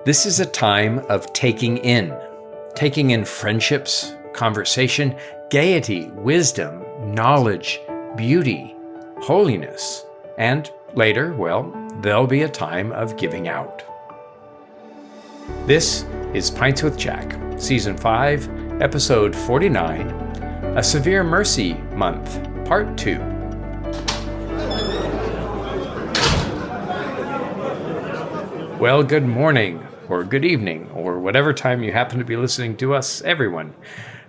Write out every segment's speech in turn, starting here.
This is a time of taking in friendships, conversation, gaiety, wisdom, knowledge, beauty, holiness, and later, well, there'll be a time of giving out. This is Pints with Jack, Season 5, Episode 49, A Severe Mercy Month, Part 2. Well, good morning, or good evening, or whatever time you happen to be listening to us, everyone.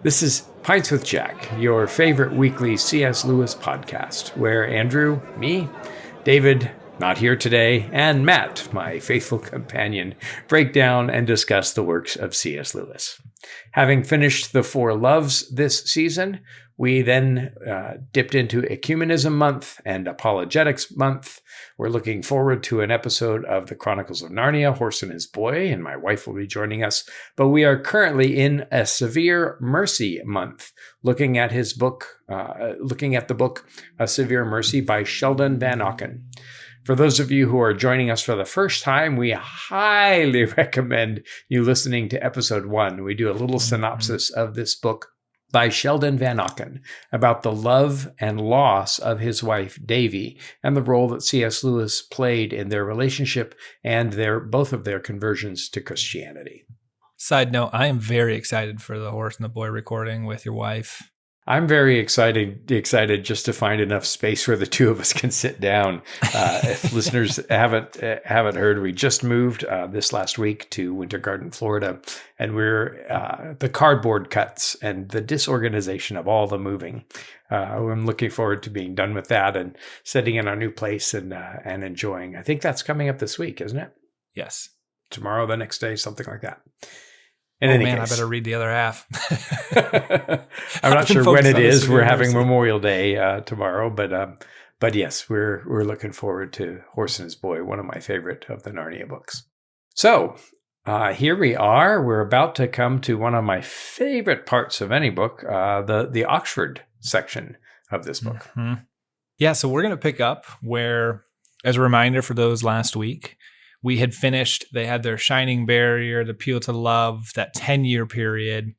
This is Pints with Jack, your favorite weekly C.S. Lewis podcast, where Andrew, me, David, not here today, and Matt, my faithful companion, break down and discuss the works of C.S. Lewis. Having finished the Four Loves this season, we then dipped into Ecumenism Month and Apologetics Month. We're looking forward to an episode of the Chronicles of Narnia, Horse and His Boy, and my wife will be joining us. But we are currently in a Severe Mercy Month, looking at the book A Severe Mercy by Sheldon Van Auken. For those of you who are joining us for the first time, we highly recommend you listening to episode 1. We do a little synopsis of this book by Sheldon Van Auken about the love and loss of his wife, Davy, and the role that C.S. Lewis played in their relationship and both of their conversions to Christianity. Side note, I am very excited for the Horse and the Boy recording with your wife. I'm very excited just to find enough space where the two of us can sit down. If listeners haven't heard, we just moved this last week to Winter Garden, Florida, and we're the cardboard cuts and the disorganization of all the moving. I'm looking forward to being done with that and setting in our new place and enjoying. I think that's coming up this week, isn't it? Yes. Tomorrow, the next day, something like that. In any case, I better read the other half. I'm not sure when it is. We're having Memorial Day tomorrow, but yes, we're looking forward to Horse and His Boy, one of my favorite of the Narnia books. So here we are. We're about to come to one of my favorite parts of any book, the Oxford section of this book. Mm-hmm. Yeah, so we're going to pick up where, as a reminder for those last week, we had finished, they had their Shining Barrier, the Appeal to Love, that 10-year period.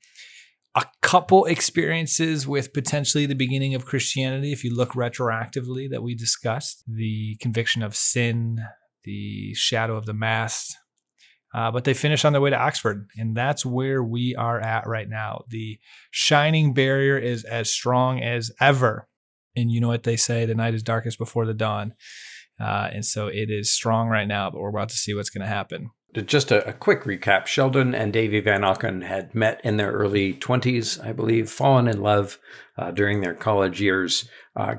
A couple experiences with potentially the beginning of Christianity, if you look retroactively, that we discussed. The conviction of sin, the shadow of the mast. But they finished on their way to Oxford, and that's where we are at right now. The Shining Barrier is as strong as ever. And you know what they say, the night is darkest before the dawn. And so it is strong right now, but we're about to see what's going to happen. Just a quick recap. Sheldon and Davy Van Auken had met in their early 20s, I believe, fallen in love during their college years,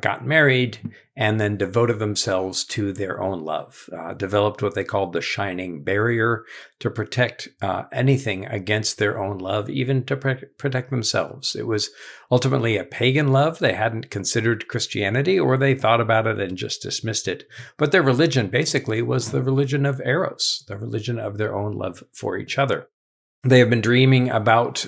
got married, and then devoted themselves to their own love, developed what they called the Shining Barrier to protect anything against their own love, even to protect themselves. It was ultimately a pagan love. They hadn't considered Christianity, or they thought about it and just dismissed it. But their religion basically was the religion of Eros, the religion of their own love for each other. They have been dreaming about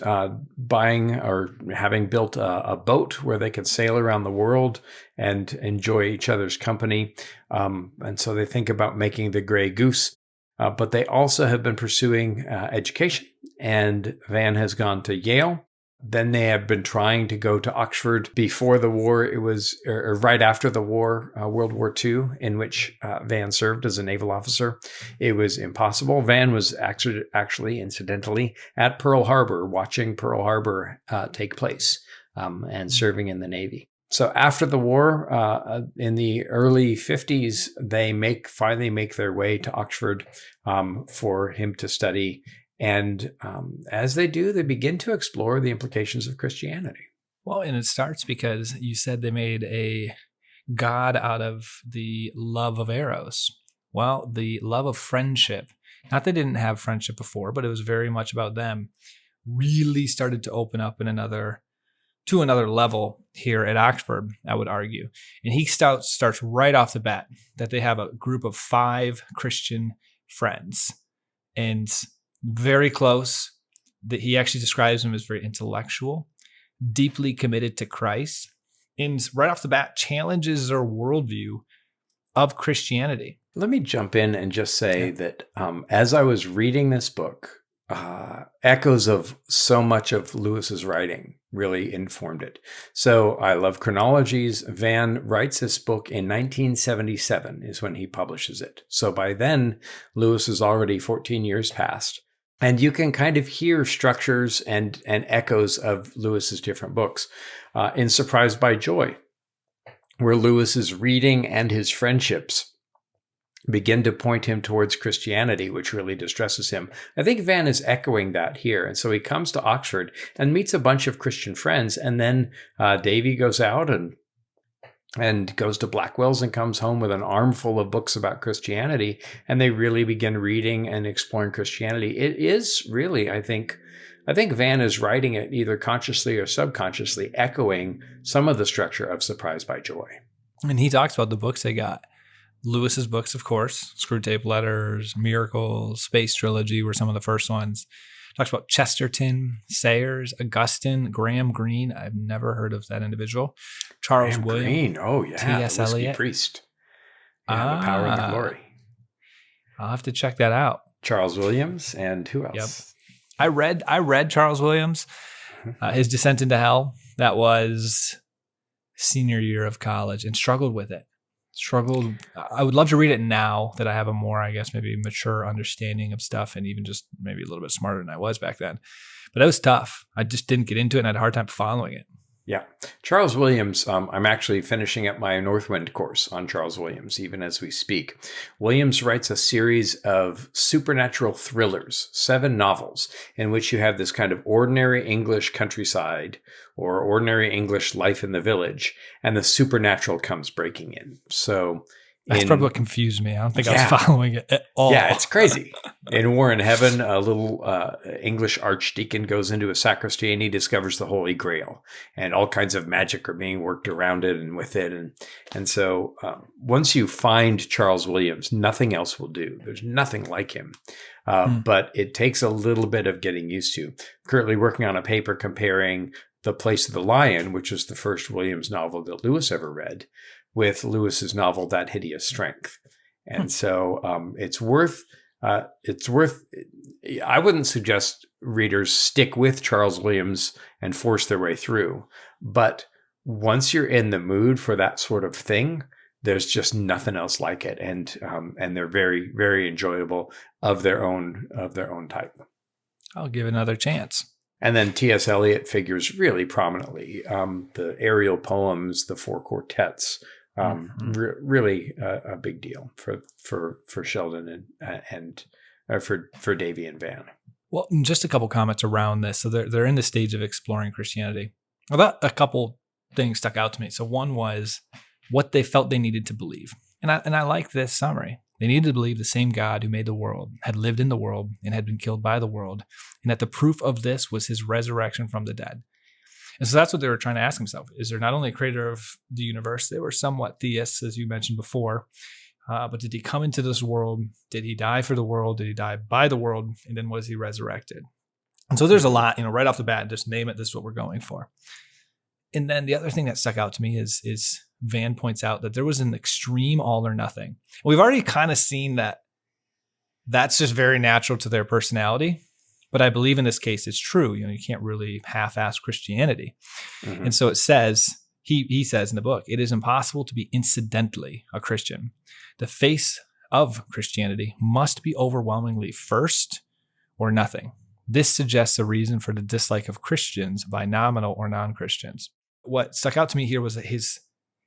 buying or having built a boat where they could sail around the world and enjoy each other's company. And so they think about making the Grey Goose. But they also have been pursuing education. And Van has gone to Yale. Then they have been trying to go to Oxford before the war. It was or right after the war, World War II, in which Van served as a naval officer. It was impossible. Van was actually, incidentally, at Pearl Harbor, watching Pearl Harbor take place and serving in the Navy. So after the war, in the early 50s, they finally make their way to Oxford for him to study. And as they do, they begin to explore the implications of Christianity. Well, and it starts because you said they made a god out of the love of Eros. Well, the love of friendship, not that they didn't have friendship before, but it was very much about them, really started to open up to another level here at Oxford, I would argue. And he starts right off the bat that they have a group of 5 Christian friends. And very close, that he actually describes them as very intellectual, deeply committed to Christ, and right off the bat challenges their worldview of Christianity. Let me jump in and just say that as I was reading this book, echoes of so much of Lewis's writing really informed it. So I love chronologies. Van writes this book in 1977 is when he publishes it. So by then, Lewis is already 14 years past. And you can kind of hear structures and echoes of Lewis's different books in Surprised by Joy, where Lewis's reading and his friendships begin to point him towards Christianity, which really distresses him. I think Van is echoing that here. And so he comes to Oxford and meets a bunch of Christian friends. And then Davy goes out and goes to Blackwell's and comes home with an armful of books about Christianity. And they really begin reading and exploring Christianity. It is really, I think Van is writing it either consciously or subconsciously, echoing some of the structure of Surprised by Joy. And he talks about the books they got. Lewis's books, of course, Screwtape Letters, Miracles, Space Trilogy were some of the first ones. Talks about Chesterton, Sayers, Augustine, Graham Greene. I've never heard of that individual. Charles Graham Williams. Greene. Oh, yeah. T.S. The Whiskey Eliot. Priest. Yeah, The Power and the Glory. I'll have to check that out. Charles Williams and who else? Yep. I read Charles Williams, his Descent into Hell. That was senior year of college and struggled with it. I would love to read it now that I have a more, I guess, maybe mature understanding of stuff and even just maybe a little bit smarter than I was back then. But that was tough. I just didn't get into it and I had a hard time following it. Yeah. Charles Williams, I'm actually finishing up my Northwind course on Charles Williams, even as we speak. Williams writes a series of supernatural thrillers, 7 novels, in which you have this kind of ordinary English countryside or ordinary English life in the village, and the supernatural comes breaking in. So that's probably what confused me. I don't think I was following it at all. Yeah, it's crazy. In War in Heaven, a little English archdeacon goes into a sacristy and he discovers the Holy Grail, and all kinds of magic are being worked around it and with it. And so once you find Charles Williams, nothing else will do. There's nothing like him. But it takes a little bit of getting used to. Currently working on a paper comparing The Place of the Lion, which is the first Williams novel that Lewis ever read, with Lewis's novel, That Hideous Strength. And so it's worth, I wouldn't suggest readers stick with Charles Williams and force their way through. But once you're in the mood for that sort of thing, there's just nothing else like it. And they're very, very enjoyable of their own type. I'll give it another chance. And then T.S. Eliot figures really prominently. The aerial poems, the 4 quartets, really a big deal for Sheldon and for Davy and Van. Well, just a couple comments around this. So they're in the stage of exploring Christianity. I thought a couple things stuck out to me. So one was what they felt they needed to believe, and I like this summary. They needed to believe the same God who made the world had lived in the world and had been killed by the world, and that the proof of this was his resurrection from the dead. And so that's what they were trying to ask themselves. Is there not only a creator of the universe? They were somewhat theists, as you mentioned before. But did he come into this world? Did he die for the world? Did he die by the world? And then was he resurrected? And so there's a lot, right off the bat, just name it. This is what we're going for. And then the other thing that stuck out to me is Van points out that there was an extreme all or nothing. We've already kind of seen that that's just very natural to their personality. But I believe in this case, it's true. You can't really half-ass Christianity. Mm-hmm. And so it says, he says in the book, it is impossible to be incidentally a Christian. The face of Christianity must be overwhelmingly first or nothing. This suggests a reason for the dislike of Christians by nominal or non-Christians. What stuck out to me here was that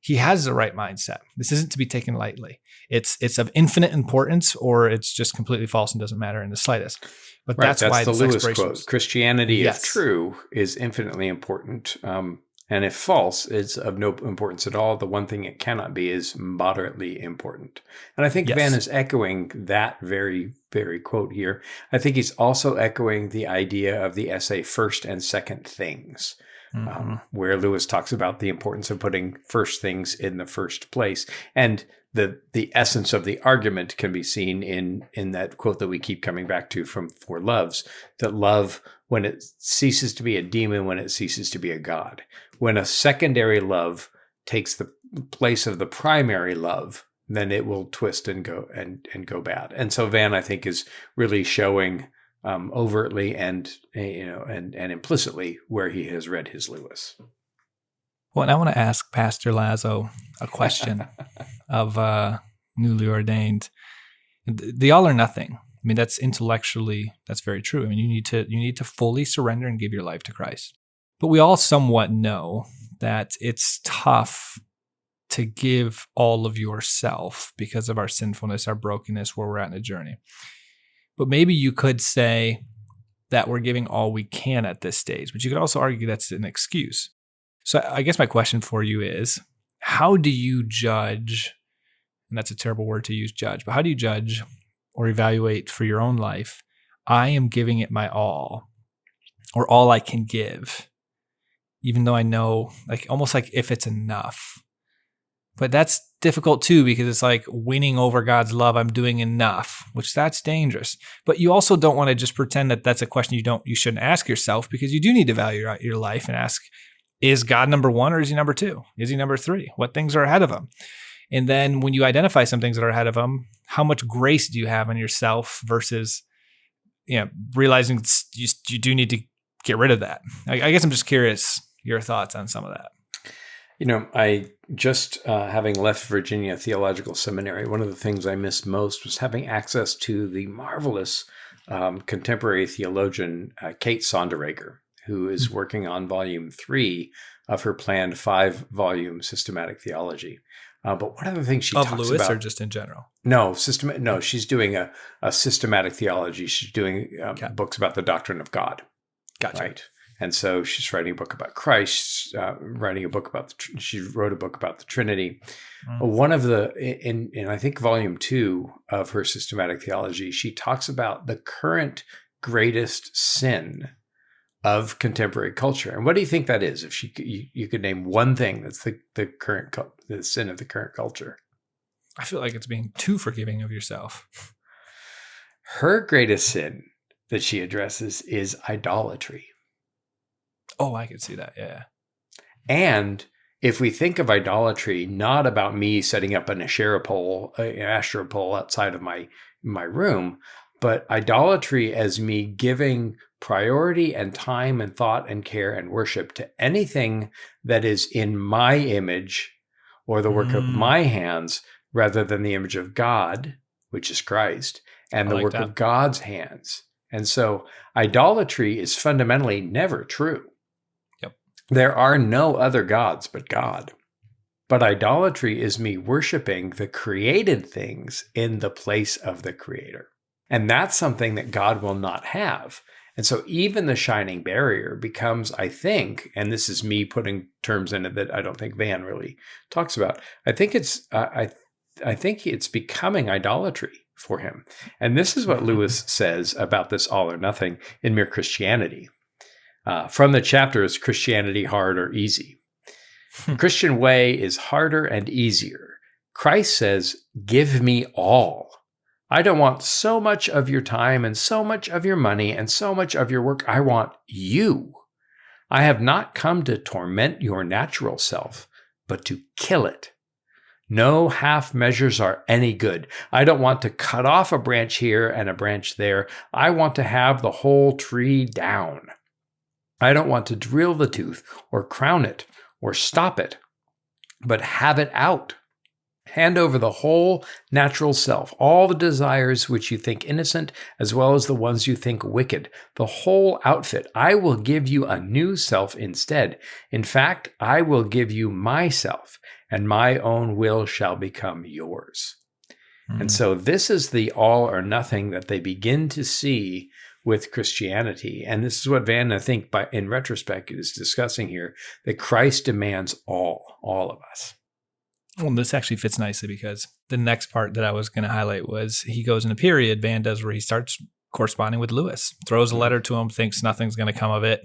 he has the right mindset. This isn't to be taken lightly. It's of infinite importance, or it's just completely false and doesn't matter in the slightest. But right, that's why the this Lewis exploration quote. Christianity, if true, is infinitely important. And if false, it's of no importance at all. The one thing it cannot be is moderately important. And I think Van is echoing that very, very quote here. I think he's also echoing the idea of the essay First and Second Things, where Lewis talks about the importance of putting first things in the first place. And the essence of the argument can be seen in that quote that we keep coming back to from Four Loves, that love, when it ceases to be a demon, when it ceases to be a god. When a secondary love takes the place of the primary love, then it will twist and go bad. And so Van, I think, is really showing overtly and implicitly where he has read his Lewis. Well, and I want to ask Pastor Lazo a question of newly ordained. The all or nothing. I mean, that's intellectually, that's very true. I mean, you need to fully surrender and give your life to Christ. But we all somewhat know that it's tough to give all of yourself because of our sinfulness, our brokenness, where we're at in the journey. But maybe you could say that we're giving all we can at this stage, but you could also argue that's an excuse. So I guess my question for you is, how do you judge, and that's a terrible word to use, judge, but how do you judge or evaluate for your own life, I am giving it my all, or all I can give, even though I know, like, almost like if it's enough. But that's difficult too, because it's like winning over God's love. I'm doing enough, which that's dangerous. But you also don't want to just pretend that that's a question you shouldn't ask yourself, because you do need to value your life and ask, is God number one or is he number two? Is he number three? What things are ahead of him? And then when you identify some things that are ahead of him, how much grace do you have on yourself versus, realizing you do need to get rid of that? I guess I'm just curious your thoughts on some of that. I just, having left Virginia Theological Seminary, one of the things I missed most was having access to the marvelous contemporary theologian, Kate Sonderegger, who is working on volume 3 of her planned 5-volume systematic theology. But one of the things she talks Lewis about, or just in general? No, she's doing a systematic theology. She's doing books about the doctrine of God. Gotcha. Right. And so she's writing a book about Christ, writing a book about, she wrote a book about the Trinity. One of in I think volume 2 of her systematic theology, she talks about the current greatest sin of contemporary culture. And what do you think that is? If you could name one thing that's the sin of the current culture. I feel like it's being too forgiving of yourself. Her greatest sin that she addresses is idolatry. Oh, I could see that. Yeah. And if we think of idolatry, not about me setting up an Asherah pole outside of my room, but idolatry as me giving priority and time and thought and care and worship to anything that is in my image or the work of my hands, rather than the image of God, which is Christ, and the work of God's hands. And so idolatry is fundamentally never true. There are no other gods but God. But idolatry is me worshiping the created things in the place of the Creator. And that's something that God will not have. And so even the shining barrier becomes, I think, and this is me putting terms in it that I don't think Van really talks about, I think it's becoming idolatry for him. And this is what Lewis says about this all or nothing in Mere Christianity. From the chapter, is Christianity hard or easy? The Christian way is harder and easier. Christ says, give me all. I don't want so much of your time and so much of your money and so much of your work. I want you. I have not come to torment your natural self, but to kill it. No half measures are any good. I don't want to cut off a branch here and a branch there. I want to have the whole tree down. I don't want to drill the tooth or crown it or stop it, but have it out. Hand over the whole natural self, all the desires which you think innocent, as well as the ones you think wicked, the whole outfit. I will give you a new self instead. In fact, I will give you myself, and my own will shall become yours. And so this is the all or nothing that they begin to see with Christianity. And this is what Van, I think, in retrospect, is discussing here, that Christ demands all of us. Well, this actually fits nicely, because the next part that I was going to highlight was he goes in a period, Van does, where he starts corresponding with Lewis, throws a letter to him, thinks nothing's going to come of it,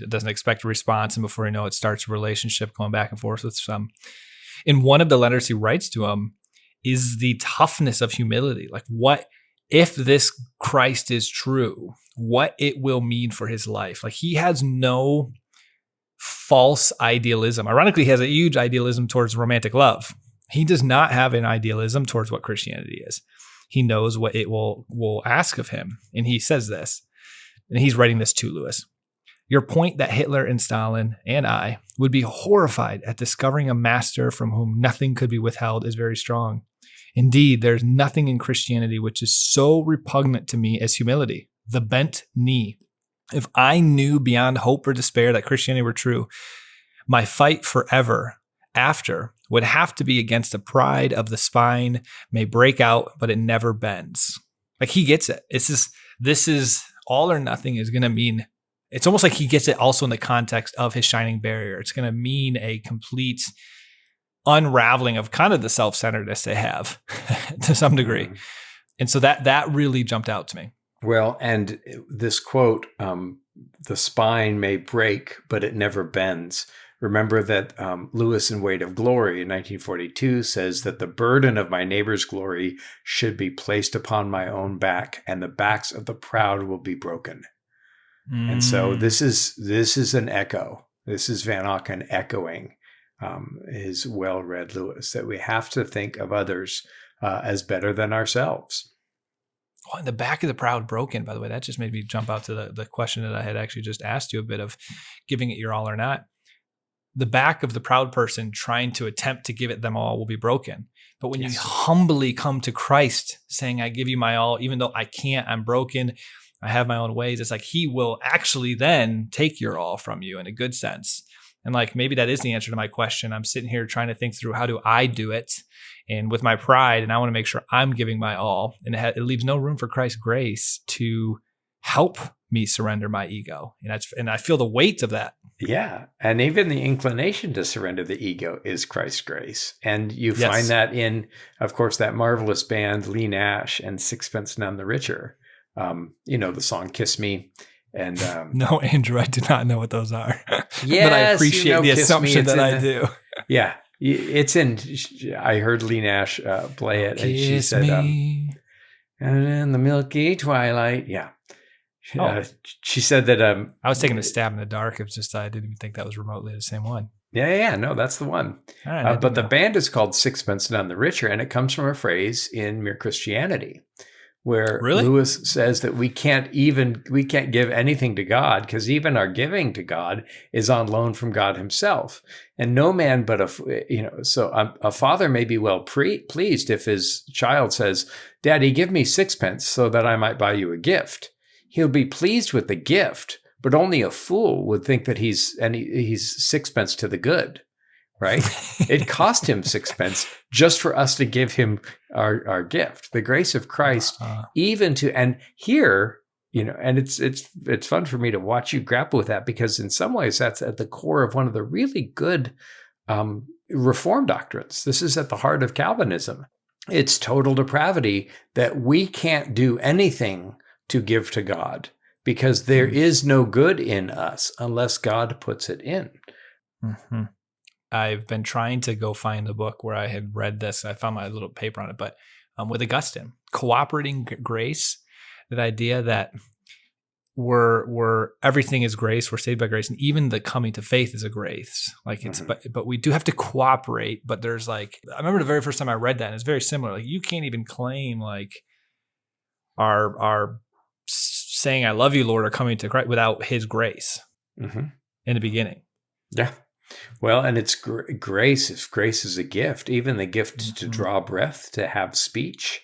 doesn't expect a response, and before you know it, starts a relationship going back and forth with some. In one of the letters he writes to him is the toughness of humility. Like, what if this Christ is true, what it will mean for his life. Like, he has no false idealism. Ironically, he has a huge idealism towards romantic love. He does not have an idealism towards what Christianity is. He knows what it will ask of him. And he says this, and he's writing this to Lewis. Your point that Hitler and Stalin and I would be horrified at discovering a master from whom nothing could be withheld is very strong. Indeed, there's nothing in Christianity which is so repugnant to me as humility, the bent knee. If I knew beyond hope or despair that Christianity were true, my fight forever after would have to be against the pride of the spine may break out, but it never bends. Like he gets it. This is all or nothing is going to mean, it's almost like he gets it also in the context of his shining barrier. It's going to mean a complete unraveling of kind of the self-centeredness they have to some degree. And so that really jumped out to me. Well, and this quote, the spine may break, but it never bends. Remember that Lewis in Weight of Glory in 1942 says that the burden of my neighbor's glory should be placed upon my own back, and the backs of the proud will be broken. And so this is an echo. This is Van Auken echoing his well-read Lewis, that we have to think of others as better than ourselves. Oh, and the back of the proud broken, by the way, that just made me jump out to the question that I had actually just asked you a bit of giving it your all or not. The back of the proud person trying to attempt to give it them all will be broken. But when you humbly come to Christ saying, I give you my all, even though I can't, I'm broken, I have my own ways. It's like he will actually then take your all from you in a good sense. And like, maybe that is the answer to my question. I'm sitting here trying to think through how do I do it? And with my pride, and I want to make sure I'm giving my all. And it leaves no room for Christ's grace to help me surrender my ego. And I feel the weight of that. Yeah. And even the inclination to surrender the ego is Christ's grace. And you find that in, of course, that marvelous band, Lee Nash and Sixpence None the Richer. The song Kiss Me. And no, Andrew, I do not know what those are. Yes, but I appreciate the assumption that I do. Yeah. It's in, I heard Lee Nash play it. And she said, and in the milky twilight. Yeah. She said that I was taking a stab in the dark. It's just I didn't even think that was remotely the same one. Yeah. No, that's the one. Right, but the band is called Sixpence None the Richer, and it comes from a phrase in Mere Christianity, where Lewis says that we can't give anything to God because even our giving to God is on loan from God Himself, and no man but a father may be well pleased if his child says, "Daddy, give me sixpence so that I might buy you a gift." He'll be pleased with the gift, but only a fool would think that he's sixpence to the good, right? It cost him sixpence just for us to give him our gift. The grace of Christ, and here, and it's fun for me to watch you grapple with that, because in some ways that's at the core of one of the really good Reformed doctrines. This is at the heart of Calvinism. It's total depravity that we can't do anything to give to God, because there is no good in us unless God puts it in. Mm-hmm. I've been trying to go find the book where I had read this. I found my little paper on it, but with Augustine, cooperating grace, that idea that we're everything is grace, we're saved by grace, and even the coming to faith is a grace. Like it's, but we do have to cooperate. But there's I remember the very first time I read that, and it's very similar. Like you can't even claim our saying, I love you, Lord, or coming to Christ without His grace in the beginning. Yeah. Well, and it's grace. If grace is a gift, even the gift to draw breath, to have speech,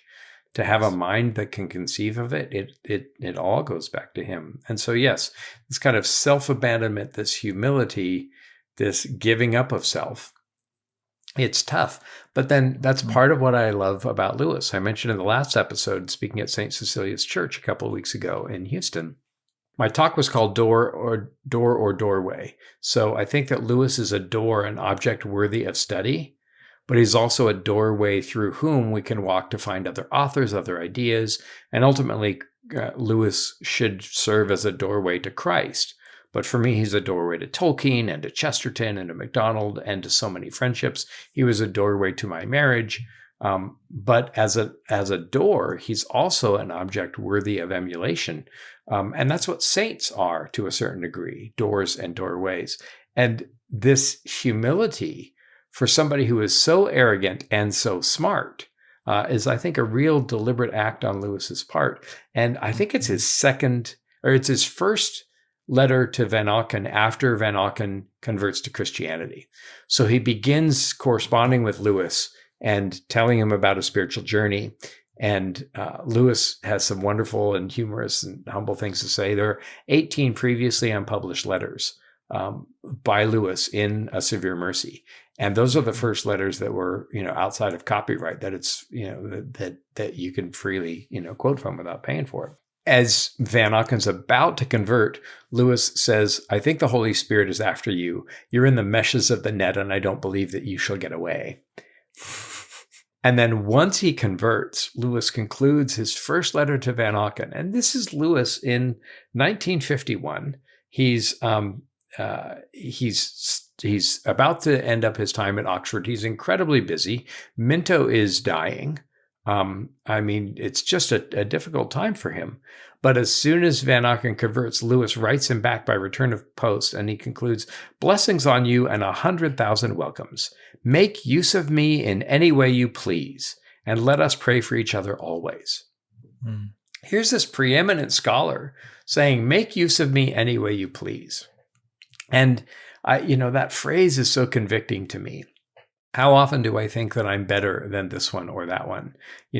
to have a mind that can conceive of it, it all goes back to Him. And so, yes, this kind of self-abandonment, this humility, this giving up of self, it's tough. But then that's part of what I love about Lewis. I mentioned in the last episode, speaking at St. Cecilia's Church a couple of weeks ago in Houston, my talk was called Door or Doorway. So I think that Lewis is a door, an object worthy of study, but he's also a doorway through whom we can walk to find other authors, other ideas, and ultimately Lewis should serve as a doorway to Christ. But for me, he's a doorway to Tolkien and to Chesterton and to MacDonald and to so many friendships. He was a doorway to my marriage. But as a door, he's also an object worthy of emulation. And that's what saints are to a certain degree, doors and doorways. And this humility for somebody who is so arrogant and so smart is, I think, a real deliberate act on Lewis's part. And I think it's his first letter to Van Auken after Van Auken converts to Christianity. So he begins corresponding with Lewis and telling him about a spiritual journey. And Lewis has some wonderful and humorous and humble things to say. There are 18 previously unpublished letters by Lewis in A Severe Mercy. And those are the first letters that were, outside of copyright, that it's, that you can freely, quote from without paying for it. As Van Auken's about to convert, Lewis says, "I think the Holy Spirit is after you. You're in the meshes of the net, and I don't believe that you shall get away." And then once he converts, Lewis concludes his first letter to Van Auken. And this is Lewis in 1951. He's about to end up his time at Oxford. He's incredibly busy. Minto is dying. It's just a difficult time for him. But as soon as Van Auken converts, Lewis writes him back by return of post, and he concludes, "Blessings on you and 100,000 welcomes. Make use of me in any way you please, and let us pray for each other always." Here's this preeminent scholar saying, "Make use of me any way you please." And that phrase is so convicting to me. How often do I think that I'm better than this one or that one,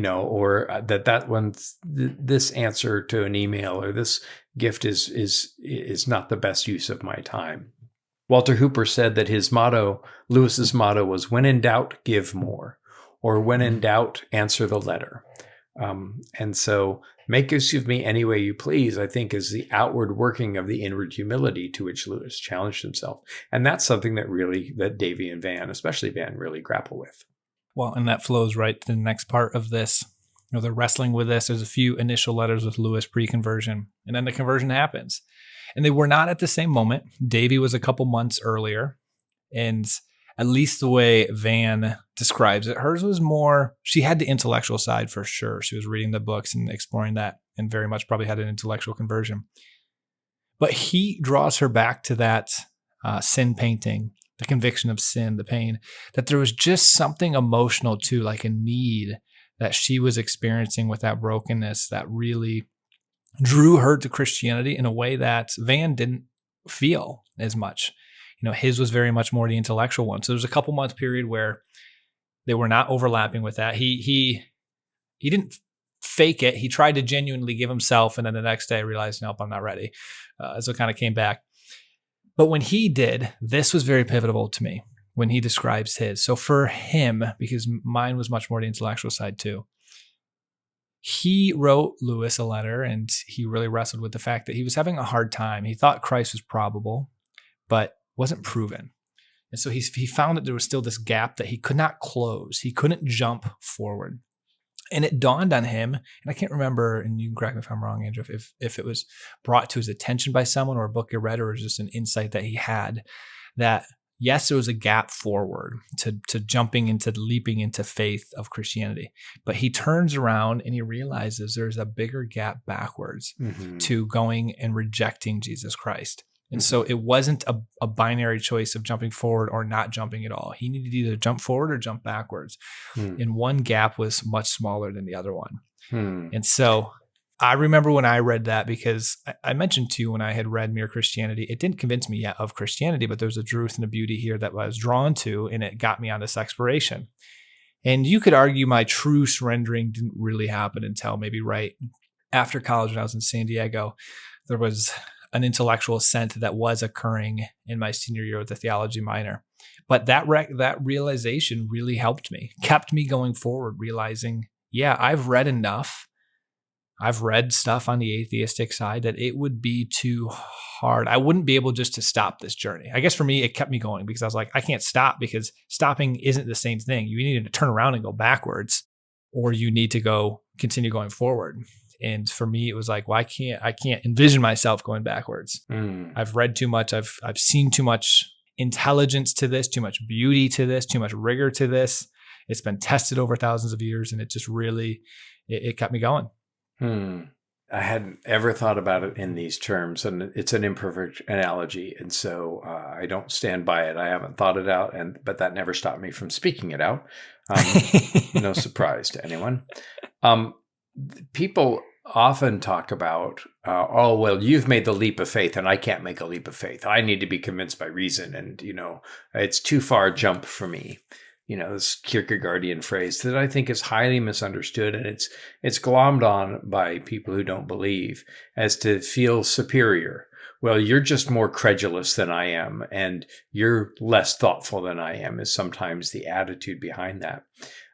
or that one's this answer to an email or this gift is not the best use of my time? Walter Hooper said that Lewis's motto was, "When in doubt, give more," or "When in doubt, answer the letter." And so make use of me any way you please, I think, is the outward working of the inward humility to which Lewis challenged himself. And that's something that Davy and Van, especially Van, really grapple with. Well, and that flows right to the next part of this. They're wrestling with this. There's a few initial letters with Lewis pre-conversion, and then the conversion happens. And they were not at the same moment. Davy was a couple months earlier, and at least the way Van describes it, hers was more, she had the intellectual side for sure. She was reading the books and exploring that, and very much probably had an intellectual conversion. But he draws her back to that sin painting, the conviction of sin, the pain, that there was just something emotional too, like a need that she was experiencing with that brokenness that really drew her to Christianity in a way that Van didn't feel as much. His was very much more the intellectual one. So there's a couple month period where they were not overlapping with that. He didn't fake it. He tried to genuinely give himself, and then the next day realized, nope, I'm not ready. So kind of came back. But when he did, this was very pivotal to me when he describes his. So for him, because mine was much more the intellectual side too, he wrote Lewis a letter, and he really wrestled with the fact that he was having a hard time. He thought Christ was probable, but wasn't proven. And so he found that there was still this gap that he could not close. He couldn't jump forward. And it dawned on him, and I can't remember, and you can correct me if I'm wrong, Andrew, if it was brought to his attention by someone or a book he read, or just an insight that he had, that yes, there was a gap forward to leaping into faith of Christianity. But he turns around and he realizes there's a bigger gap backwards to going and rejecting Jesus Christ. And so it wasn't a binary choice of jumping forward or not jumping at all. He needed to either jump forward or jump backwards. And one gap was much smaller than the other one. And so I remember when I read that, because I mentioned to you when I had read Mere Christianity, it didn't convince me yet of Christianity, but there's a truth and a beauty here that I was drawn to, and it got me on this exploration. And you could argue my true surrendering didn't really happen until maybe right after college when I was in San Diego. There was an intellectual ascent that was occurring in my senior year with a theology minor. But that realization really helped me, kept me going forward, realizing, yeah, I've read enough. I've read stuff on the atheistic side that it would be too hard. I wouldn't be able just to stop this journey. I guess for me, it kept me going because I was like, I can't stop, because stopping isn't the same thing. You need to turn around and go backwards, or you need to continue going forward. And for me, it was like, well, I can't envision myself going backwards. I've read too much. I've seen too much intelligence to this, too much beauty to this, too much rigor to this. It's been tested over thousands of years, and it just really, it kept me going. I hadn't ever thought about it in these terms, and it's an imperfect analogy, and so I don't stand by it. I haven't thought it out, but that never stopped me from speaking it out. No surprise to anyone. People often talk about, oh, well, you've made the leap of faith, and I can't make a leap of faith. I need to be convinced by reason, and it's too far a jump for me. This Kierkegaardian phrase that I think is highly misunderstood, and it's glommed on by people who don't believe as to feel superior. Well, you're just more credulous than I am, and you're less thoughtful than I am, is sometimes the attitude behind that.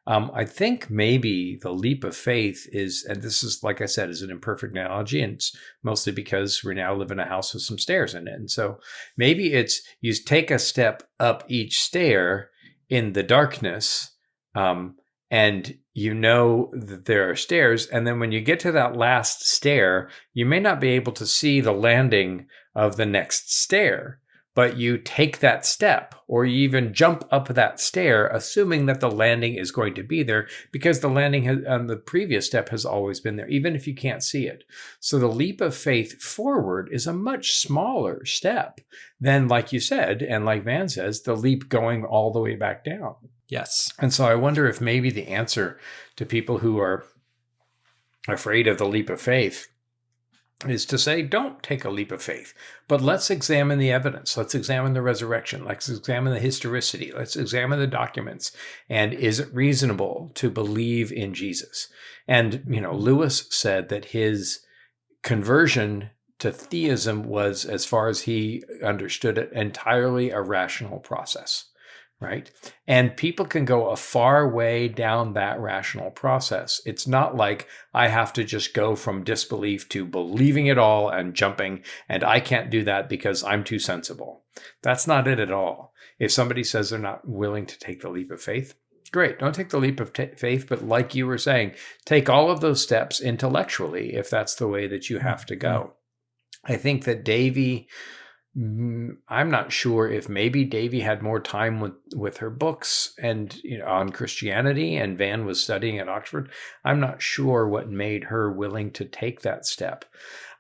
I think maybe the leap of faith is, and this is, like I said, is an imperfect analogy, and it's mostly because we now live in a house with some stairs in it. And so maybe it's you take a step up each stair in the darkness, and that there are stairs. And then when you get to that last stair, you may not be able to see the landing of the next stair, but you take that step, or you even jump up that stair, assuming that the landing is going to be there, because the landing on the previous step has always been there, even if you can't see it. So the leap of faith forward is a much smaller step than, like you said, and like Van says, the leap going all the way back down. Yes. And so I wonder if maybe the answer to people who are afraid of the leap of faith is to say, don't take a leap of faith, but let's examine the evidence. Let's examine the resurrection. Let's examine the historicity. Let's examine the documents. And is it reasonable to believe in Jesus? And, Lewis said that his conversion to theism was, as far as he understood it, entirely a rational process. Right? And people can go a far way down that rational process. It's not like I have to just go from disbelief to believing it all and jumping, and I can't do that because I'm too sensible. That's not it at all. If somebody says they're not willing to take the leap of faith, great, don't take the leap of faith, but like you were saying, take all of those steps intellectually if that's the way that you have to go. I think that Davy, I'm not sure if maybe Davy had more time with her books and on Christianity, and Van was studying at Oxford. I'm not sure what made her willing to take that step.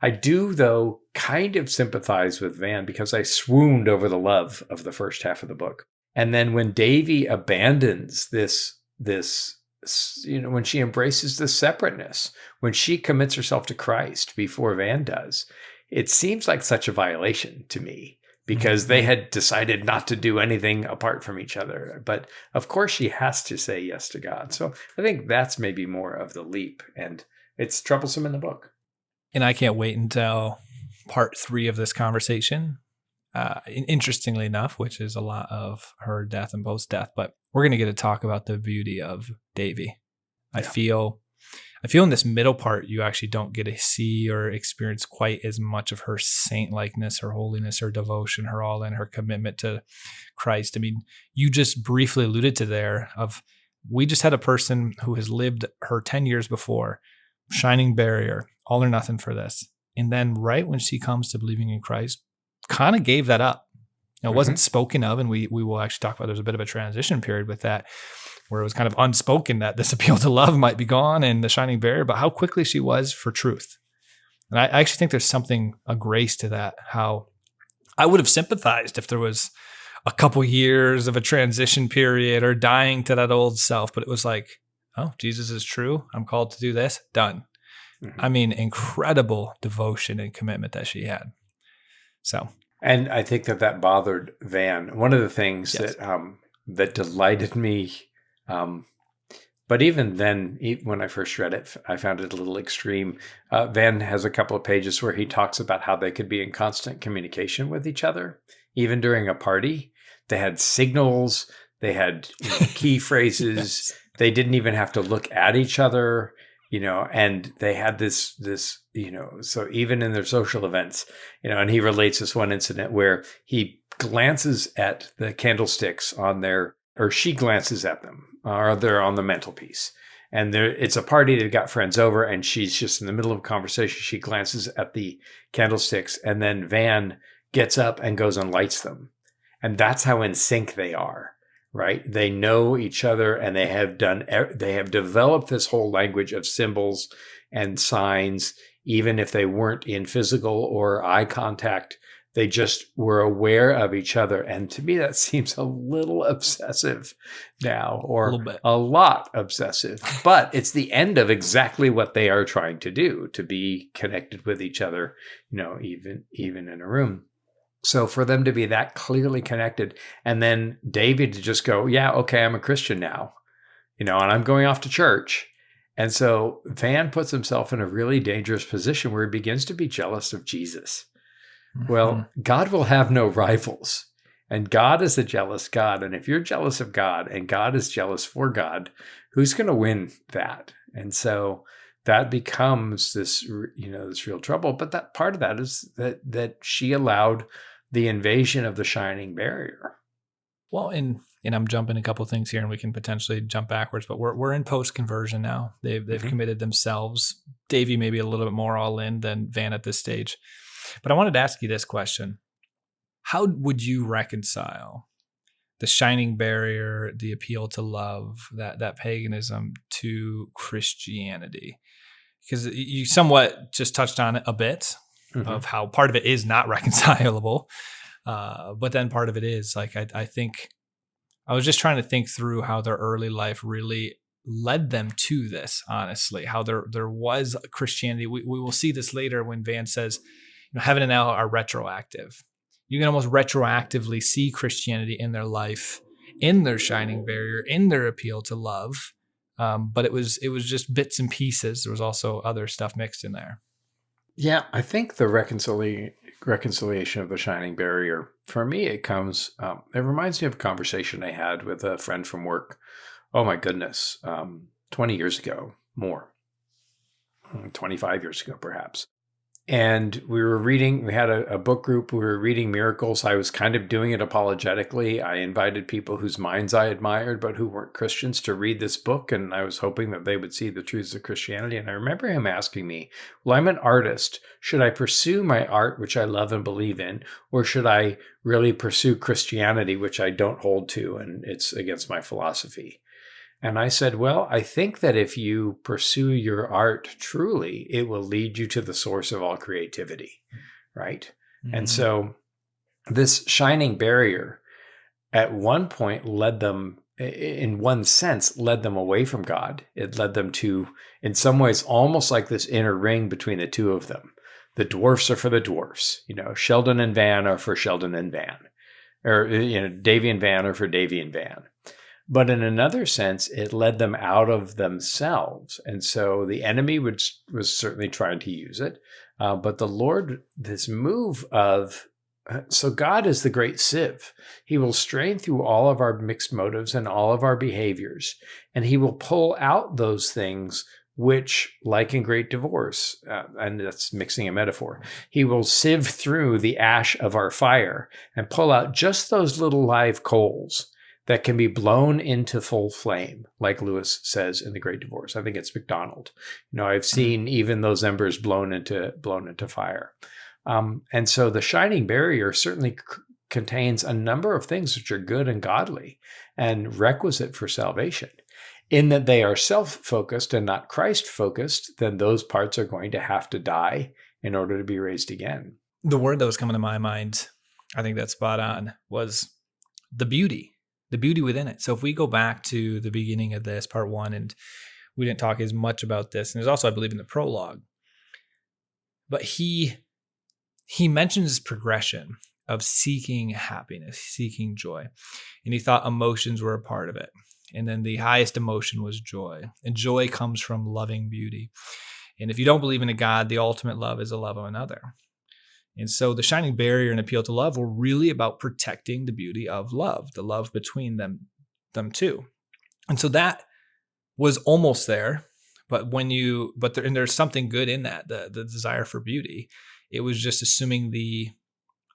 I do, though, kind of sympathize with Van, because I swooned over the love of the first half of the book. And then when Davy abandons this, when she embraces the separateness, when she commits herself to Christ before Van does, it seems like such a violation to me, because they had decided not to do anything apart from each other. But of course she has to say yes to God. So I think that's maybe more of the leap, and it's troublesome in the book. And I can't wait until part 3 of this conversation. Interestingly enough, which is a lot of her death and post-death, but we're going to get to talk about the beauty of Davy. I feel in this middle part, you actually don't get to see or experience quite as much of her saint-likeness, her holiness, her devotion, her all in, her commitment to Christ. I mean, you just briefly alluded to there of, we just had a person who has lived her 10 years before, shining barrier, all or nothing for this. And then right when she comes to believing in Christ, kind of gave that up. It wasn't spoken of, and we will actually talk about, there's a bit of a transition period with that, where it was kind of unspoken that this appeal to love might be gone and the shining barrier, but how quickly she was for truth. And I actually think there's a grace to that, how I would have sympathized if there was a couple years of a transition period or dying to that old self, but it was like, oh, Jesus is true. I'm called to do this. Done. I mean, incredible devotion and commitment that she had. So, and I think that bothered Van. One of the things that delighted me, but even then, when I first read it, I found it a little extreme. Van has a couple of pages where he talks about how they could be in constant communication with each other, even during a party. They had signals, they had key phrases. Yes. They didn't even have to look at each other. And they had this, so even in their social events, and he relates this one incident where he glances at the candlesticks or she glances at them, or they're on the mantelpiece. And it's a party, they've got friends over, and she's just in the middle of a conversation. She glances at the candlesticks, and then Van gets up and goes and lights them. And that's how in sync they are. Right? They know each other, and they have developed this whole language of symbols and signs even if they weren't in physical or eye contact. They just were aware of each other. And to me, that seems a little obsessive now, A or little bit. a lot obsessive. But it's the end of exactly what they are trying to do, to be connected with each other, even in a room. So for them to be that clearly connected, and then David to just go, yeah, okay, I'm a Christian now, and I'm going off to church. And so Van puts himself in a really dangerous position where he begins to be jealous of Jesus. Well, God will have no rivals, and God is a jealous God. And if you're jealous of God and God is jealous for God, who's going to win that? And so that becomes this real trouble. But that part of that is that she allowed the invasion of the shining barrier. Well, and I'm jumping a couple of things here, and we can potentially jump backwards, but we're in post-conversion now. They've committed themselves. Davy maybe a little bit more all in than Van at this stage. But I wanted to ask you this question. How would you reconcile the shining barrier, the appeal to love, that paganism to Christianity? Because you somewhat just touched on it a bit of how part of it is not reconcilable. But then part of it is, like, I think I was just trying to think through how their early life really led them to this, honestly, how there was Christianity. We will see this later when Van says, heaven and hell are retroactive. You can almost retroactively see Christianity in their life, in their shining barrier, in their appeal to love. But it was just bits and pieces. There was also other stuff mixed in there. Yeah, I think the reconciliation of the shining barrier, for me, it reminds me of a conversation I had with a friend from work. Oh my goodness, 20 years ago, more, 25 years ago, perhaps. And we had a book group. We were reading Miracles. I was kind of doing it apologetically. I invited people whose minds I admired, but who weren't Christians, to read this book. And I was hoping that they would see the truths of Christianity. And I remember him asking me, well, I'm an artist. Should I pursue my art, which I love and believe in, or should I really pursue Christianity, which I don't hold to, and it's against my philosophy? And I said, well, I think that if you pursue your art truly, it will lead you to the source of all creativity, right? Mm-hmm. And so this shining barrier at one point led them, in one sense, led them away from God. It led them to, in some ways, almost like this inner ring between the two of them. The dwarfs are for the dwarfs. Sheldon and Van are for Sheldon and Van. Or, Davy and Van are for Davy and Van. But in another sense, it led them out of themselves. And so the enemy was certainly trying to use it. But the Lord, this move of, so God is the great sieve. He will strain through all of our mixed motives and all of our behaviors. And he will pull out those things which, like in Great Divorce, and that's mixing a metaphor, he will sieve through the ash of our fire and pull out just those little live coals that can be blown into full flame, like Lewis says in The Great Divorce. I think it's MacDonald. I've seen even those embers blown into fire. And so the shining barrier certainly contains a number of things which are good and godly and requisite for salvation. In that they are self-focused and not Christ-focused, then those parts are going to have to die in order to be raised again. The word that was coming to my mind, I think that's spot on, was the beauty within it. So if we go back to the beginning of this, part one, and we didn't talk as much about this, and there's also, I believe, in the prologue, but he mentions this progression of seeking happiness, seeking joy, and he thought emotions were a part of it. And then the highest emotion was joy, and joy comes from loving beauty. And if you don't believe in a God, the ultimate love is the love of another. And so the shining barrier and appeal to love were really about protecting the beauty of love, the love between them two. And so that was almost there, but there's something good in that, the desire for beauty. It was just assuming the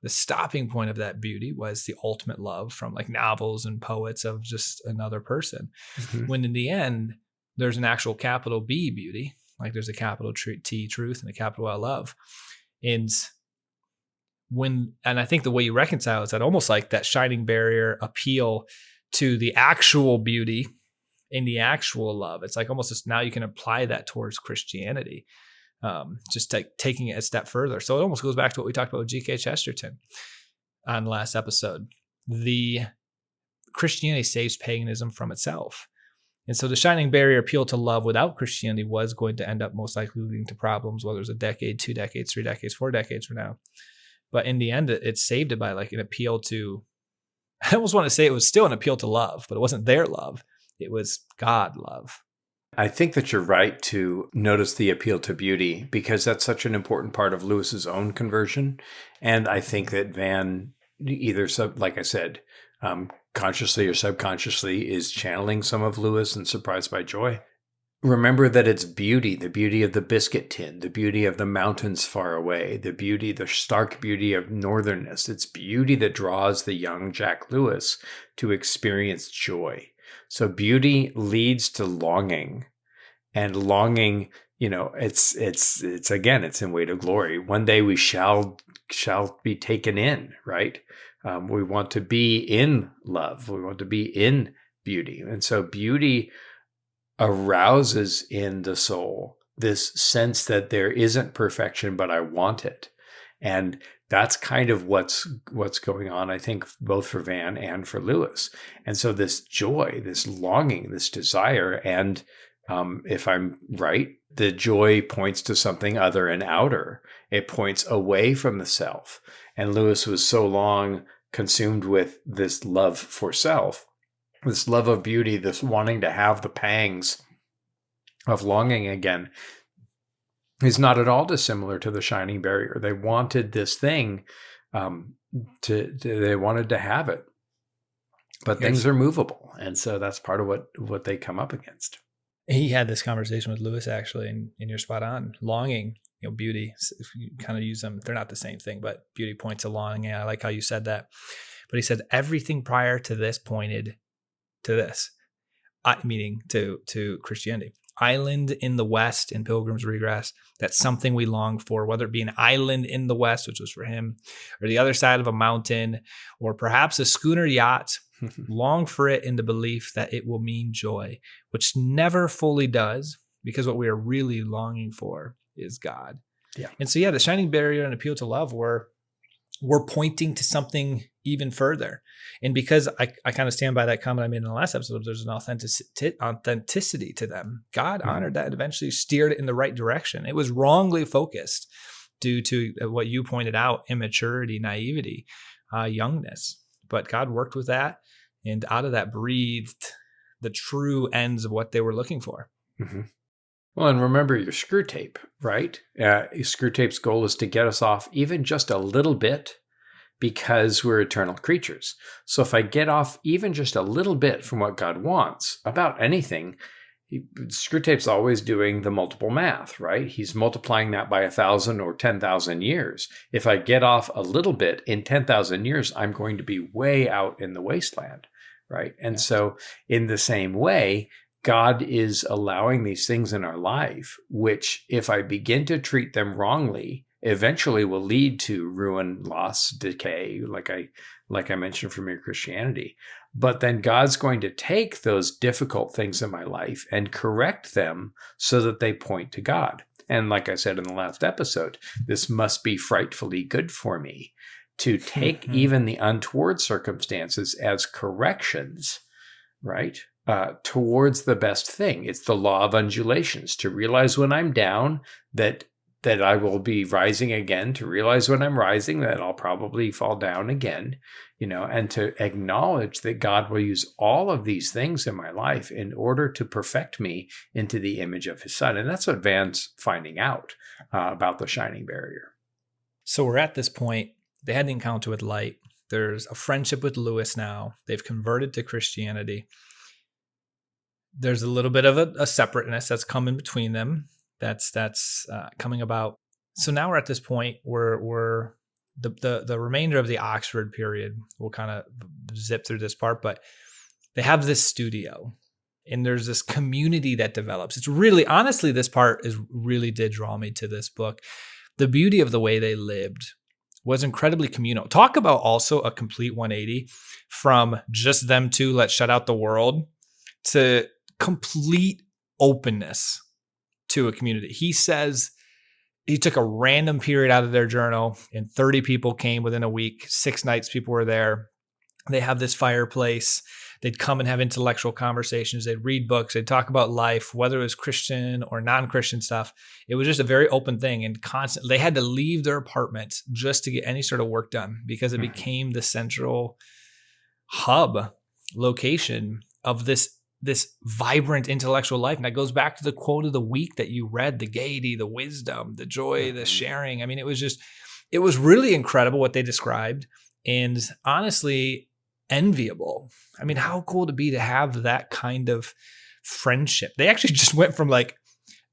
stopping point of that beauty was the ultimate love from like novels and poets of just another person. Mm-hmm. When in the end, there's an actual capital B beauty, like there's a capital T truth and a capital L love. And I think the way you reconcile is that almost like that shining barrier appeal to the actual beauty in the actual love. It's like almost just now you can apply that towards Christianity. just taking it a step further. So it almost goes back to what we talked about with G.K. Chesterton on the last episode. The Christianity saves paganism from itself. And so the shining barrier appeal to love without Christianity was going to end up most likely leading to problems, whether it's a decade, 2 decades, 3 decades, 4 decades from now. But in the end, it saved it by like an appeal to, I almost want to say it was still an appeal to love, but it wasn't their love. It was God love. I think that you're right to notice the appeal to beauty, because that's such an important part of Lewis's own conversion. And I think that Van either, like I said, consciously or subconsciously is channeling some of Lewis in Surprised by Joy. Remember that it's beauty, the beauty of the biscuit tin, the beauty of the mountains far away, the stark beauty of northernness. It's beauty that draws the young Jack Lewis to experience joy. So beauty leads to longing, and longing, it's in way to glory. One day we shall be taken in, right? We want to be in love. We want to be in beauty. And so beauty arouses in the soul this sense that there isn't perfection, but I want it. And that's kind of what's going on, I think, both for Van and for Lewis. And so this joy, this longing, this desire, and if I'm right, the joy points to something other and outer. It points away from the self. And Lewis was so long consumed with this love for self, this love of beauty, this wanting to have the pangs of longing again, is not at all dissimilar to the shining barrier. They wanted this thing, they wanted to have it, but things are movable, and so that's part of what they come up against. He had this conversation with Lewis actually, and you're spot on. Longing, beauty, if you kind of use them, they're not the same thing, but beauty points to longing. Yeah, I like how you said that. But he said everything prior to this pointed to this, meaning to Christianity. Island in the West in Pilgrim's Regress, that's something we long for, whether it be an island in the West, which was for him, or the other side of a mountain, or perhaps a schooner yacht. Long for it in the belief that it will mean joy, which never fully does, because what we are really longing for is God. Yeah. And so, the shining barrier and appeal to love were pointing to something even further. And because I kind of stand by that comment I made in the last episode, there's an authenticity to them. God honored that and eventually steered it in the right direction. It was wrongly focused due to what you pointed out, immaturity, naivety, youngness. But God worked with that, and out of that breathed the true ends of what they were looking for. Mm-hmm. Well, and remember your screw tape, right? Screw tape's goal is to get us off even just a little bit, because we're eternal creatures. So if I get off even just a little bit from what God wants about anything, screw tape's always doing the multiple math, right? He's multiplying that by 1,000 or 10,000 years. If I get off a little bit in 10,000 years, I'm going to be way out in the wasteland, right? And so in the same way, God is allowing these things in our life, which if I begin to treat them wrongly, eventually will lead to ruin, loss, decay, like I mentioned from Mere Christianity. But then God's going to take those difficult things in my life and correct them so that they point to God. And like I said in the last episode, this must be frightfully good for me to take even the untoward circumstances as corrections, right? Towards the best thing. It's the law of undulations, to realize when I'm down that I will be rising again, to realize when I'm rising that I'll probably fall down again, and to acknowledge that God will use all of these things in my life in order to perfect me into the image of his son. And that's what Van's finding out about the shining barrier. So we're at this point. They had an encounter with light. There's a friendship with Lewis now. They've converted to Christianity. There's a little bit of a separateness that's come in between them. That's coming about. So now we're at this point where the remainder of the Oxford period, we'll kind of zip through this part, but they have this studio and there's this community that develops. It's really, honestly, this part really did draw me to this book. The beauty of the way they lived was incredibly communal. Talk about also a complete 180 from just them two, let's shut out the world, to complete openness to a community. He says he took a random period out of their journal, and 30 people came within a week. 6 nights people were there. They have this fireplace. They'd come and have intellectual conversations. They'd read books. They'd talk about life, whether it was Christian or non-Christian stuff. It was just a very open thing, and constant. They had to leave their apartment just to get any sort of work done because it became the central hub location of this vibrant intellectual life. And that goes back to the quote of the week that you read: the gaiety, the wisdom, the joy, the sharing. I mean, it was really incredible what they described, and honestly enviable. I mean, how cool to be to have that kind of friendship. They actually just went from like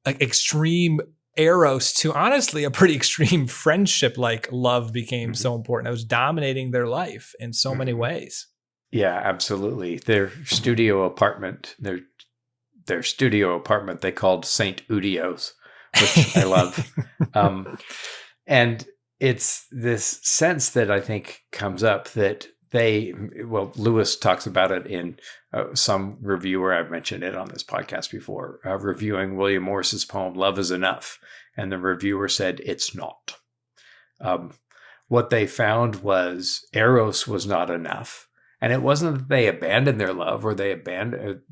extreme eros to honestly a pretty extreme friendship. Like love became so important. It was dominating their life in so many ways. Yeah, absolutely. Their studio apartment they called Saint Udio's, which I love. And it's this sense that I think comes up that Lewis talks about it in some reviewer. I've mentioned it on this podcast before, reviewing William Morris's poem, Love is Enough. And the reviewer said, it's not. What they found was eros was not enough. And it wasn't that they abandoned their love or they abandoned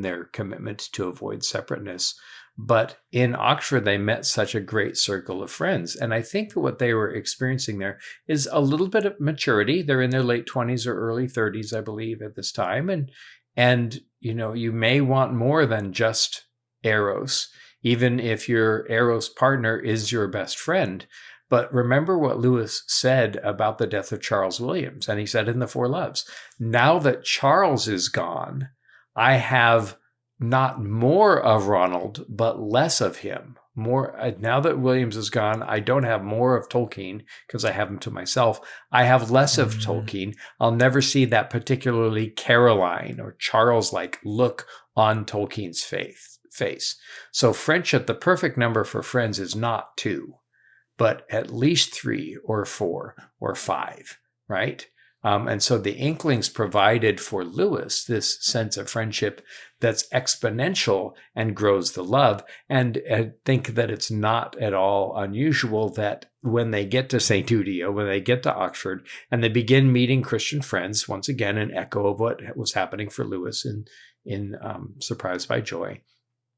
their commitment to avoid separateness. But in Oxford, they met such a great circle of friends. And I think that what they were experiencing there is a little bit of maturity. They're in their late 20s or early 30s, I believe, at this time. And you may want more than just eros, even if your eros partner is your best friend. But remember what Lewis said about the death of Charles Williams. And he said in The Four Loves, now that Charles is gone, I have not more of Ronald, but less of him. Now that Williams is gone, I don't have more of Tolkien because I have him to myself. I have less of Tolkien. I'll never see that particularly Caroline or Charles-like look on Tolkien's face. So friendship, the perfect number for friends is not 2, but at least 3 or 4 or 5, right? And so the Inklings provided for Lewis this sense of friendship that's exponential and grows the love. And I think that it's not at all unusual that when they get to St. Udio, when they get to Oxford, and they begin meeting Christian friends, once again, an echo of what was happening for Lewis in Surprised by Joy,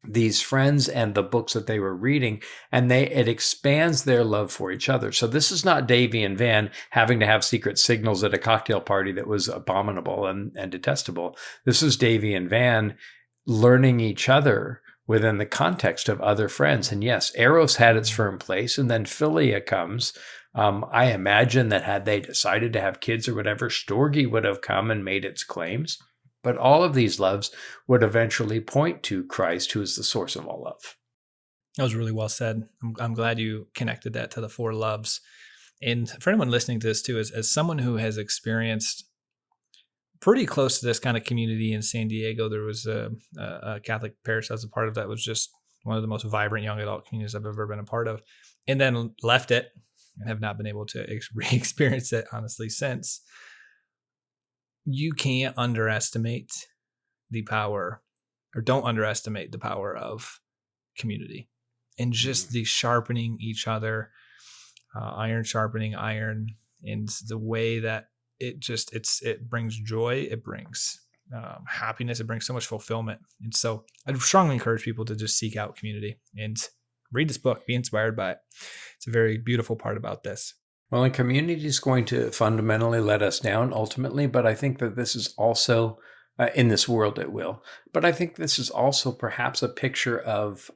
these friends and the books that they were reading, and it expands their love for each other. So this is not Davy and Van having to have secret signals at a cocktail party that was abominable and detestable. This is Davy and Van learning each other within the context of other friends. And yes, eros had its firm place, and then philia comes. I imagine that had they decided to have kids or whatever, Storge would have come and made its claims. But all of these loves would eventually point to Christ, who is the source of all love. That was really well said. I'm glad you connected that to the 4 loves. And for anyone listening to this too, as someone who has experienced pretty close to this kind of community in San Diego, there was a Catholic parish I was a part of that was just one of the most vibrant young adult communities I've ever been a part of, and then left it and have not been able to re-experience it honestly since. You can't underestimate the power, or don't underestimate the power of community and just the sharpening each other, iron sharpening iron, and the way that it brings joy, it brings happiness, it brings so much fulfillment. And so I'd strongly encourage people to just seek out community and read this book, be inspired by it. It's a very beautiful part about this. Well, and community is going to fundamentally let us down ultimately, but I think that this is also, in this world it will, but I think this is also perhaps a picture of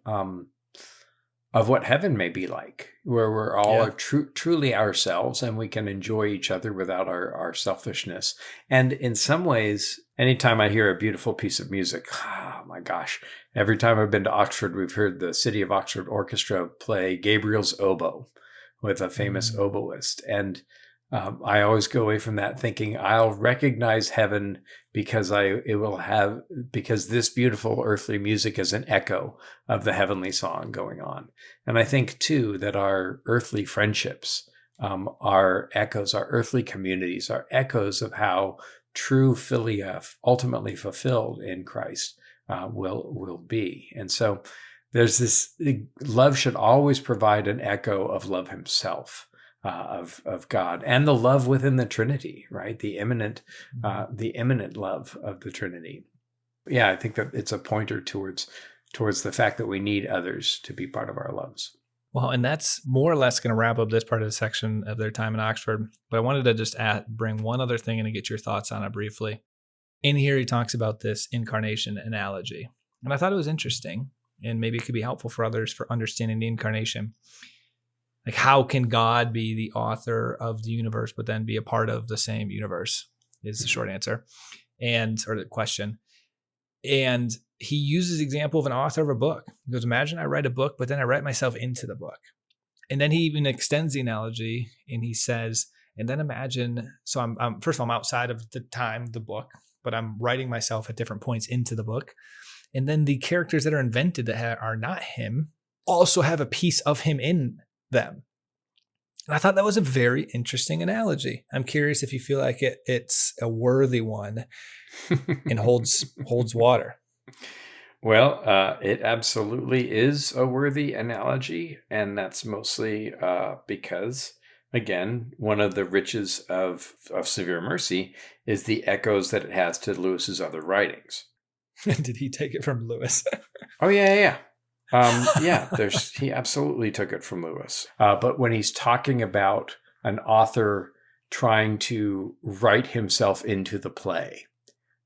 what heaven may be like, where we're all truly ourselves and we can enjoy each other without our selfishness. And in some ways, anytime I hear a beautiful piece of music, oh my gosh, every time I've been to Oxford, we've heard the City of Oxford Orchestra play Gabriel's Oboe with a famous oboist. And I always go away from that thinking I'll recognize heaven because this beautiful earthly music is an echo of the heavenly song going on. And I think too that our earthly friendships are echoes, our earthly communities are echoes of how true philia ultimately fulfilled in Christ will be. And so There's this love should always provide an echo of love himself, of God, and the love within the Trinity, right? The imminent love of the Trinity. Yeah, I think that it's a pointer towards the fact that we need others to be part of our loves. Well, and that's more or less going to wrap up this part of the section of their time in Oxford. But I wanted to just bring one other thing in and get your thoughts on it briefly. In here, he talks about this incarnation analogy. And I thought it was interesting, and maybe it could be helpful for others for understanding the incarnation. Like, how can God be the author of the universe, but then be a part of the same universe is the short answer, or the question. And he uses the example of an author of a book. He goes, imagine I write a book, but then I write myself into the book. And then he even extends the analogy and he says, and then imagine, so I'm first of all, I'm outside of the book, but I'm writing myself at different points into the book. And then the characters that are invented that are not him also have a piece of him in them. And I thought that was a very interesting analogy. I'm curious if you feel like it's a worthy one and holds water. Well, it absolutely is a worthy analogy, and that's mostly because, again, one of the riches of Severe Mercy is the echoes that it has to Lewis's other writings. Did he take it from Lewis? Oh, yeah. He absolutely took it from Lewis. But when he's talking about an author trying to write himself into the play,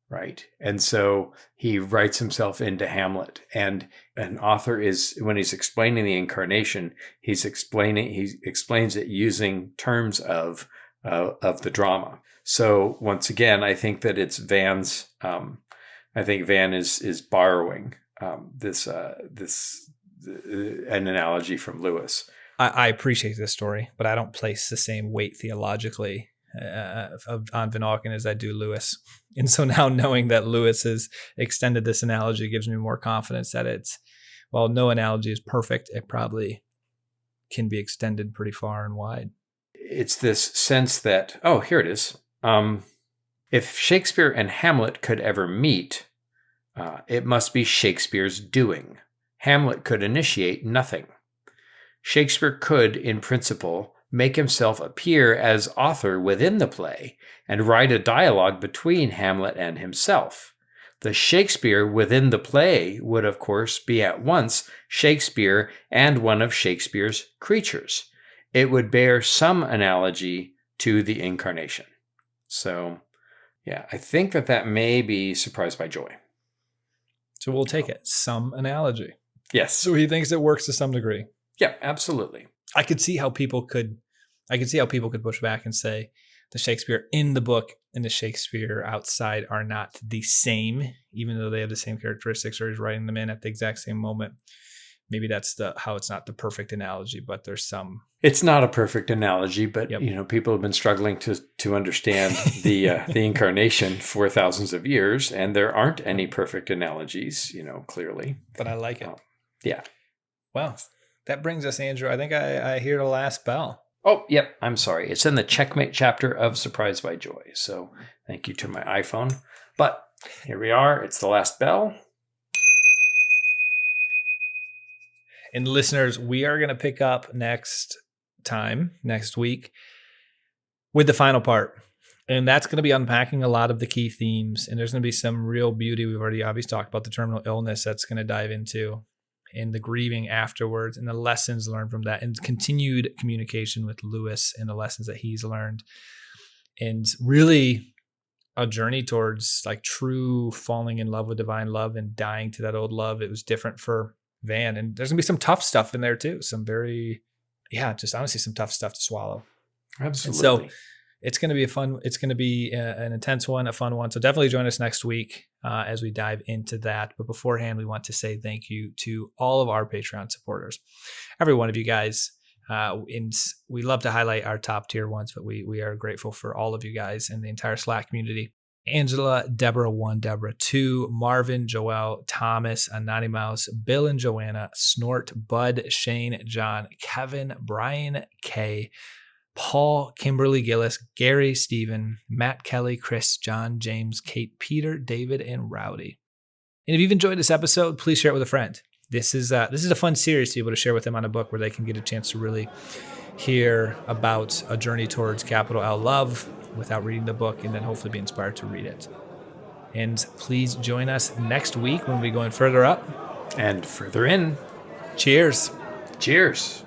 right? And so he writes himself into Hamlet. And an author is, when he's explaining the incarnation, he explains it using terms of the drama. So once again, I think that it's Van's. I think Van is borrowing an analogy from Lewis. I appreciate this story, but I don't place the same weight theologically on Van Auken as I do Lewis. And so now knowing that Lewis has extended this analogy gives me more confidence that while no analogy is perfect, it probably can be extended pretty far and wide. It's this sense that, here it is. If Shakespeare and Hamlet could ever meet, it must be Shakespeare's doing. Hamlet could initiate nothing. Shakespeare could, in principle, make himself appear as author within the play and write a dialogue between Hamlet and himself. The Shakespeare within the play would, of course, be at once Shakespeare and one of Shakespeare's creatures. It would bear some analogy to the Incarnation. So, yeah, I think that may be Surprised by Joy. So we'll take it. Some analogy. Yes. So he thinks it works to some degree. Yeah, absolutely. I could see how people could push back and say the Shakespeare in the book and the Shakespeare outside are not the same, even though they have the same characteristics, or he's writing them in at the exact same moment. Maybe that's how it's not the perfect analogy, but there's some. It's not a perfect analogy, but Yep. People have been struggling to understand the Incarnation for thousands of years, and there aren't any perfect analogies, clearly. But I like it. Yeah. Well, that brings us, Andrew. I think I hear the last bell. Oh, yep. I'm sorry. It's in the Checkmate chapter of Surprised by Joy. So thank you to my iPhone. But here we are. It's the last bell. And listeners, we are going to pick up next week, with the final part. And that's going to be unpacking a lot of the key themes. And there's going to be some real beauty. We've already obviously talked about the terminal illness that's going to dive into, and the grieving afterwards, and the lessons learned from that, and continued communication with Lewis and the lessons that he's learned. And really a journey towards like true falling in love with divine love and dying to that old love. It was different for Van, and there's gonna be some tough stuff in there too. Some very, just honestly some tough stuff to swallow. Absolutely. And so it's going to be an intense one, a fun one. So definitely join us next week as we dive into that. But beforehand, we want to say thank you to all of our Patreon supporters, every one of you guys. And we love to highlight our top tier ones, but we are grateful for all of you guys and the entire Slack community. Angela, Deborah 1, Deborah 2, Marvin, Joel, Thomas, Anonymous, Bill and Joanna, Snort, Bud, Shane, John, Kevin, Brian, K, Paul, Kimberly Gillis, Gary, Stephen, Matt, Kelly, Chris, John, James, Kate, Peter, David, and Rowdy. And if you've enjoyed this episode, please share it with a friend. this is a fun series to be able to share with them on a book where they can get a chance to really hear about a journey towards capital L love without reading the book, and then hopefully be inspired to read it. And please join us next week when we're going further up and further in. Cheers. Cheers.